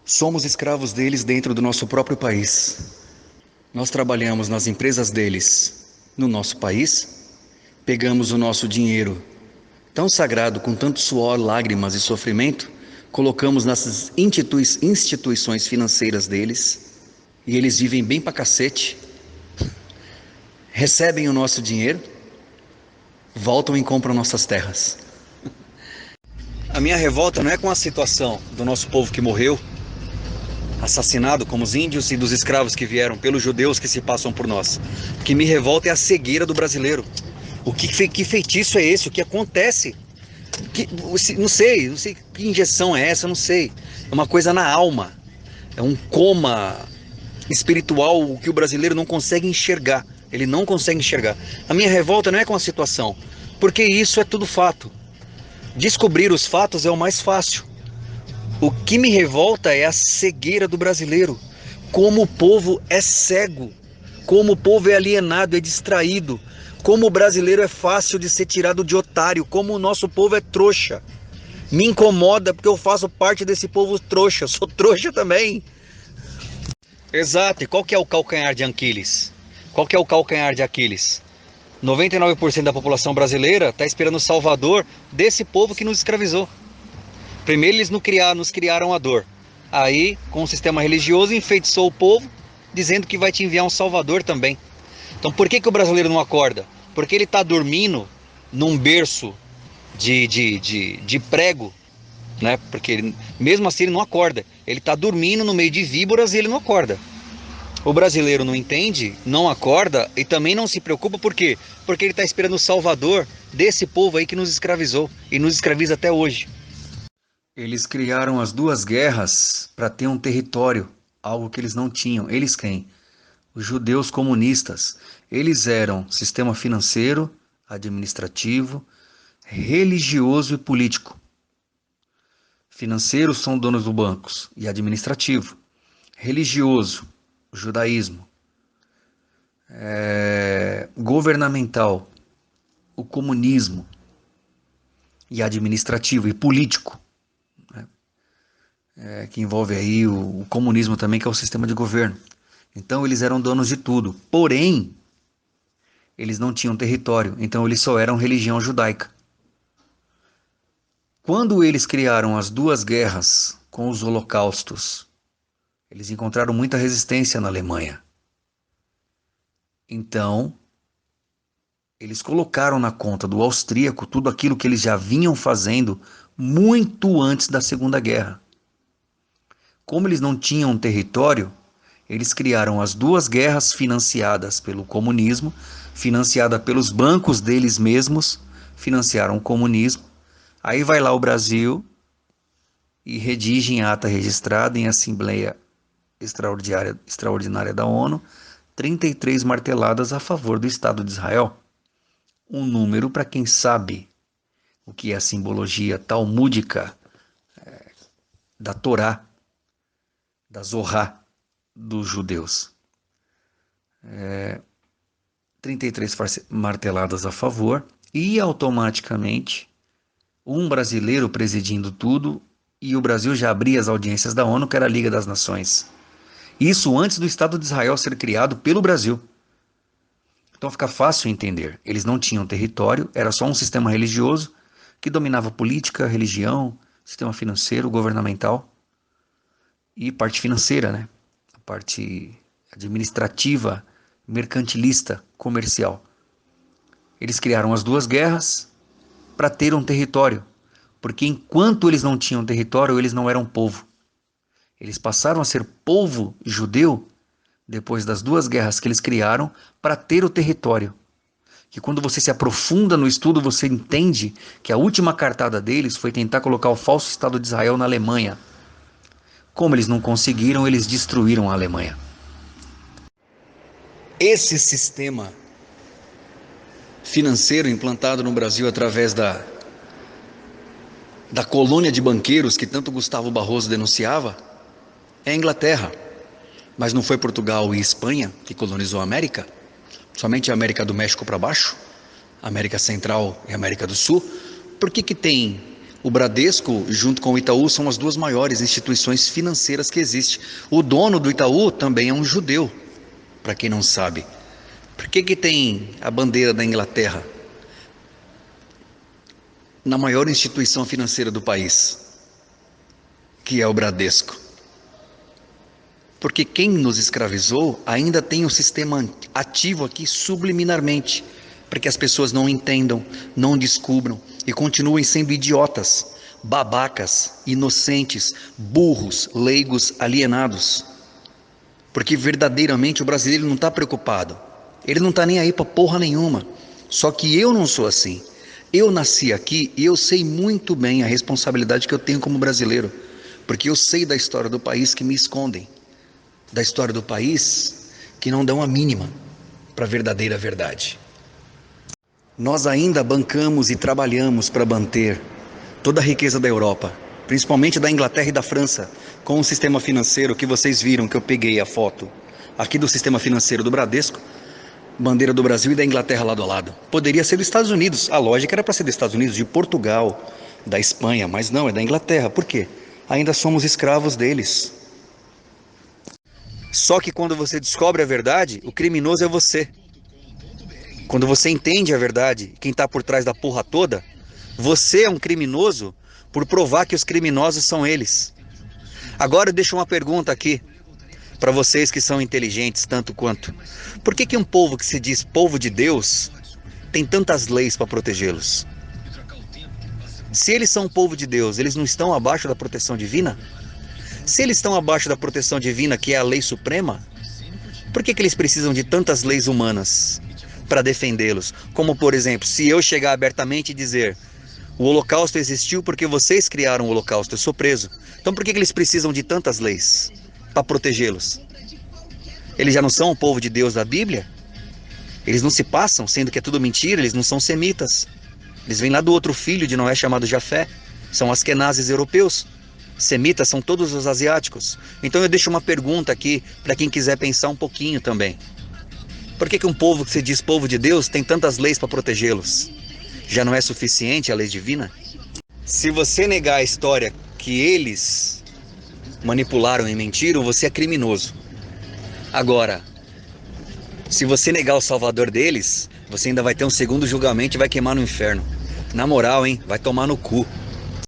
Somos escravos deles dentro do nosso próprio país. Nós trabalhamos nas empresas deles no nosso país, pegamos o nosso dinheiro tão sagrado, com tanto suor, lágrimas e sofrimento, colocamos nessas instituições financeiras deles e eles vivem bem pra cacete, recebem o nosso dinheiro, voltam e compram nossas terras. A minha revolta não é com a situação do nosso povo que morreu, assassinado como os índios e dos escravos que vieram pelos judeus que se passam por nós. O que me revolta é a cegueira do brasileiro. Que feitiço é esse? O que acontece? Não sei que injeção é essa, não sei. É uma coisa na alma. É um coma espiritual que o brasileiro não consegue enxergar. Ele não consegue enxergar. A minha revolta não é com a situação, porque isso é tudo fato. Descobrir os fatos é o mais fácil. O que me revolta é a cegueira do brasileiro. Como o povo é cego, como o povo é alienado, é distraído, como o brasileiro é fácil de ser tirado de otário, como o nosso povo é trouxa. Me incomoda porque eu faço parte desse povo trouxa, eu sou trouxa também. Exato, e qual que é o calcanhar de Aquiles? Qual que é o calcanhar de Aquiles? 99% da população brasileira está esperando o salvador desse povo que nos escravizou. Primeiro eles nos criaram a dor. Aí, com o sistema religioso, enfeitiçou o povo, dizendo que vai te enviar um salvador também. Então por que o brasileiro não acorda? Porque ele está dormindo num berço de prego, né? Porque mesmo assim ele não acorda. Ele está dormindo no meio de víboras e ele não acorda. O brasileiro não entende, não acorda e também não se preocupa. Por quê? Porque ele está esperando o salvador desse povo aí que nos escravizou e nos escraviza até hoje. Eles criaram as duas guerras para ter um território, algo que eles não tinham. Eles quem? Os judeus comunistas. Eles eram sistema financeiro, administrativo, religioso e político. Financeiros são donos dos bancos e administrativo. Religioso, o judaísmo. Governamental, o comunismo. E administrativo e político. Que envolve aí o comunismo também, que é o sistema de governo. Então eles eram donos de tudo, porém eles não tinham território, então eles só eram religião judaica. Quando eles criaram as duas guerras com os holocaustos, eles encontraram muita resistência na Alemanha. Então eles colocaram na conta do austríaco tudo aquilo que eles já vinham fazendo muito antes da Segunda Guerra. Como eles não tinham território, eles criaram as duas guerras financiadas pelo comunismo, financiada pelos bancos deles mesmos, financiaram o comunismo. Aí vai lá o Brasil e redige em ata registrada em Assembleia Extraordinária da ONU 33 marteladas a favor do Estado de Israel. Um número para quem sabe o que é a simbologia talmúdica da Torá, da Zorá dos judeus. 33 marteladas a favor e automaticamente um brasileiro presidindo tudo, e o Brasil já abria as audiências da ONU, que era a Liga das Nações. Isso antes do Estado de Israel ser criado pelo Brasil. Então fica fácil entender. Eles não tinham território, era só um sistema religioso que dominava política, religião, sistema financeiro, governamental e parte financeira, né? A parte administrativa, mercantilista, comercial. Eles criaram as duas guerras para ter um território, porque enquanto eles não tinham território, eles não eram povo. Eles passaram a ser povo judeu depois das duas guerras que eles criaram para ter o território. Que quando você se aprofunda no estudo, você entende que a última cartada deles foi tentar colocar o falso Estado de Israel na Alemanha. Como eles não conseguiram, eles destruíram a Alemanha. Esse sistema financeiro implantado no Brasil através da colônia de banqueiros que tanto Gustavo Barroso denunciava é a Inglaterra. Mas não foi Portugal e Espanha que colonizou a América? Somente a América do México para baixo? América Central e América do Sul? Por que tem O Bradesco, junto com o Itaú, são as duas maiores instituições financeiras que existem. O dono do Itaú também é um judeu, para quem não sabe. Por que tem a bandeira da Inglaterra na maior instituição financeira do país, que é o Bradesco? Porque quem nos escravizou ainda tem o sistema ativo aqui subliminarmente, para que as pessoas não entendam, não descubram e continuem sendo idiotas, babacas, inocentes, burros, leigos, alienados. Porque verdadeiramente o brasileiro não está preocupado, ele não está nem aí para porra nenhuma. Só que eu não sou assim. Eu nasci aqui e eu sei muito bem a responsabilidade que eu tenho como brasileiro, porque eu sei da história do país que me escondem, da história do país que não dão a mínima para a verdadeira verdade. Nós ainda bancamos e trabalhamos para manter toda a riqueza da Europa, principalmente da Inglaterra e da França, com o sistema financeiro que vocês viram, que eu peguei a foto aqui do sistema financeiro do Bradesco, bandeira do Brasil e da Inglaterra lado a lado. Poderia ser dos Estados Unidos, a lógica era para ser dos Estados Unidos, de Portugal, da Espanha, mas não, é da Inglaterra. Por quê? Ainda somos escravos deles. Só que quando você descobre a verdade, o criminoso é você. Quando você entende a verdade, quem está por trás da porra toda, você é um criminoso por provar que os criminosos são eles. Agora eu deixo uma pergunta aqui para vocês que são inteligentes tanto quanto. Por que um povo que se diz povo de Deus tem tantas leis para protegê-los? Se eles são povo de Deus, eles não estão abaixo da proteção divina? Se eles estão abaixo da proteção divina, que é a lei suprema, por que eles precisam de tantas leis humanas para defendê-los? Como, por exemplo, se eu chegar abertamente e dizer: o holocausto existiu porque vocês criaram o holocausto, eu sou preso. Então por que eles precisam de tantas leis para protegê-los? Eles já não são o povo de Deus da Bíblia? Eles não se passam, sendo que é tudo mentira, eles não são semitas. Eles vêm lá do outro filho de Noé chamado Jafé, são askenazes europeus. Semitas são todos os asiáticos. Então eu deixo uma pergunta aqui para quem quiser pensar um pouquinho também. Por que um povo que se diz povo de Deus tem tantas leis para protegê-los? Já não é suficiente a lei divina? Se você negar a história que eles manipularam e mentiram, você é criminoso. Agora, se você negar o salvador deles, você ainda vai ter um segundo julgamento e vai queimar no inferno. Na moral, hein? Vai tomar no cu.